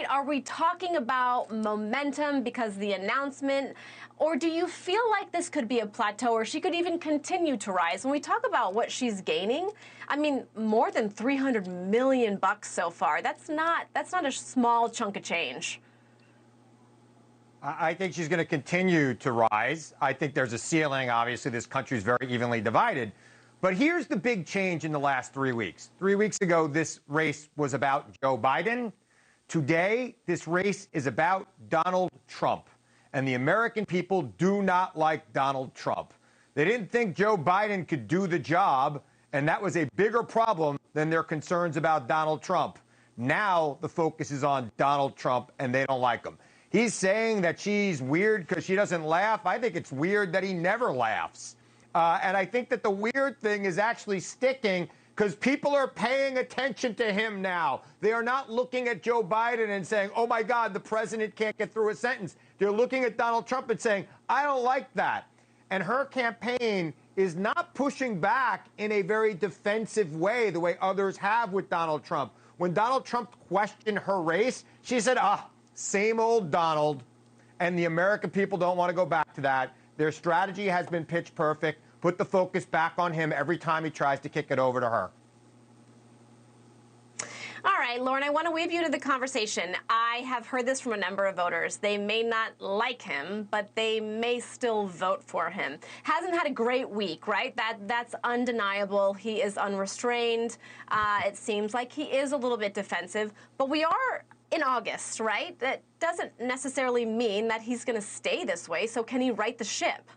Are we talking about momentum because of the announcement? Or do you feel like this could be a plateau, or she could even continue to rise? When we talk about what she's gaining, I mean, more than $300 million so far. That's not a small chunk of change. I think she's going to continue to rise. I think there's a ceiling. Obviously, this country is very evenly divided. But here's the big change in the last 3 weeks. 3 weeks ago, this race was about Joe Biden. Today, this race is about Donald Trump. And the American people do not like Donald Trump. They didn't think Joe Biden could do the job, and that was a bigger problem than their concerns about Donald Trump. Now the focus is on Donald Trump, and they don't like him. He's saying that she's weird because she doesn't laugh. I think it's weird that he never laughs. And I think that the weird thing is actually sticking because people are paying attention to him now. They are not looking at Joe Biden and saying, oh, my God, the president can't get through a sentence. They're looking at Donald Trump and saying, I don't like that. And her campaign is not pushing back in a very defensive way, the way others have with Donald Trump. When Donald Trump questioned her race, she said, same old Donald. And the American people don't want to go back to that. Their strategy has been pitch perfect. Put the focus back on him every time he tries to kick it over to her. All right, Lauren, I want to weave you to the conversation. I have heard this from a number of voters. They may not like him, but they may still vote for him. Hasn't had a great week, right? That's undeniable. He is unrestrained. It seems like he is a little bit defensive, but we are in August, right? That doesn't necessarily mean that he's going to stay this way. So can he right the ship?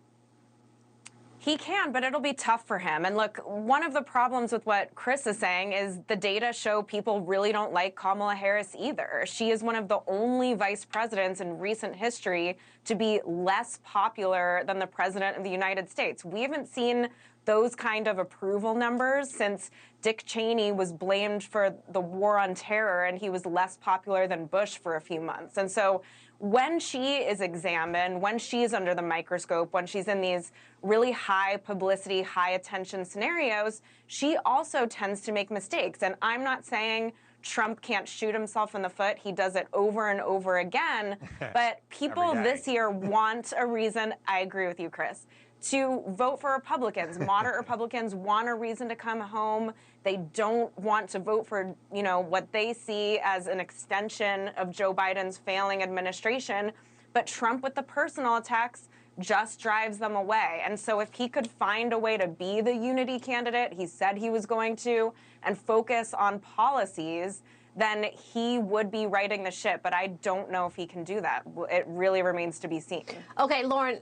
He can, but it'll be tough for him. And look, one of the problems with what Chris is saying is the data show people really don't like Kamala Harris either. She is one of the only vice presidents in recent history to be less popular than the president of the United States. We haven't seen those kind of approval numbers since Dick Cheney was blamed for the war on terror, and he was less popular than Bush for a few months. And so when she is examined, when she's under the microscope, when she's in these really high publicity, high attention scenarios, she also tends to make mistakes. And I'm not saying Trump can't shoot himself in the foot. He does it over and over again. But people this year want a reason, I agree with you, Chris, to vote for Republicans. Moderate Republicans want a reason to come home. They don't want to vote for, what they see as an extension of Joe Biden's failing administration. But Trump, with the personal attacks, just drives them away. And so if he could find a way to be the unity candidate, he said he was going to, and focus on policies, then he would be righting the ship. But I don't know if he can do that. It really remains to be seen. Okay, Lauren,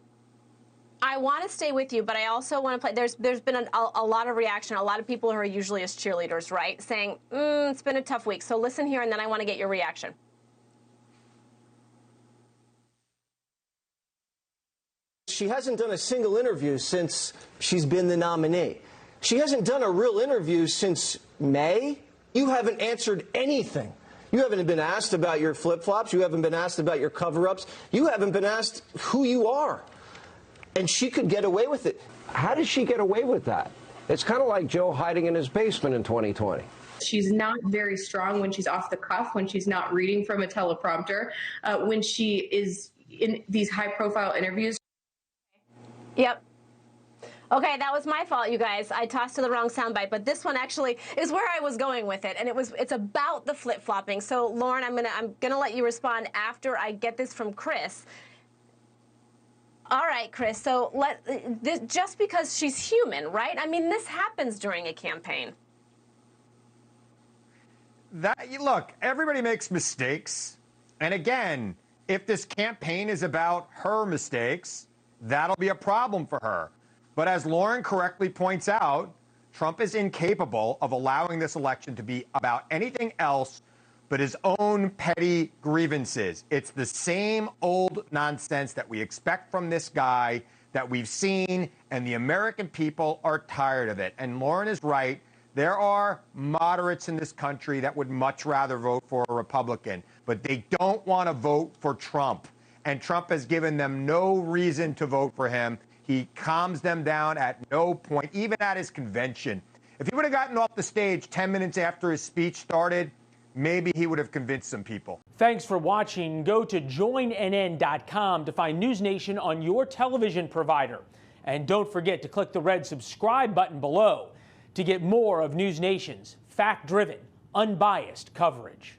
I want to stay with you, but I also want to play. There's been a lot of reaction. A lot of people who are usually as cheerleaders, right, saying, it's been a tough week. So listen here, and then I want to get your reaction. She hasn't done a single interview since she's been the nominee. She hasn't done a real interview since May. You haven't answered anything. You haven't been asked about your flip-flops. You haven't been asked about your cover-ups. You haven't been asked who you are. And she could get away with it. How does she get away with that? It's kind of like Joe hiding in his basement in 2020. She's not very strong when she's off the cuff, when she's not reading from a teleprompter, when she is in these high-profile interviews. Yep. Okay, that was my fault, you guys. I tossed to the wrong soundbite, but this one actually is where I was going with it, and it's about the flip-flopping. So, Lauren, I'm gonna let you respond after I get this from Chris. All right, Chris, so just because she's human, right? I mean, this happens during a campaign. Look, everybody makes mistakes. And again, if this campaign is about her mistakes, that'll be a problem for her. But as Lauren correctly points out, Trump is incapable of allowing this election to be about anything else but his own petty grievances. It's the same old nonsense that we expect from this guy, that we've seen, and the American people are tired of it. And Lauren is right. There are moderates in this country that would much rather vote for a Republican, but they don't want to vote for Trump. And Trump has given them no reason to vote for him. He calms them down at no point, even at his convention. If he would have gotten off the stage 10 minutes after his speech started, maybe he would have convinced some people. Thanks for watching. Go to joinnn.com to find NewsNation on your television provider. And don't forget to click the red subscribe button below to get more of NewsNation's fact-driven, unbiased coverage.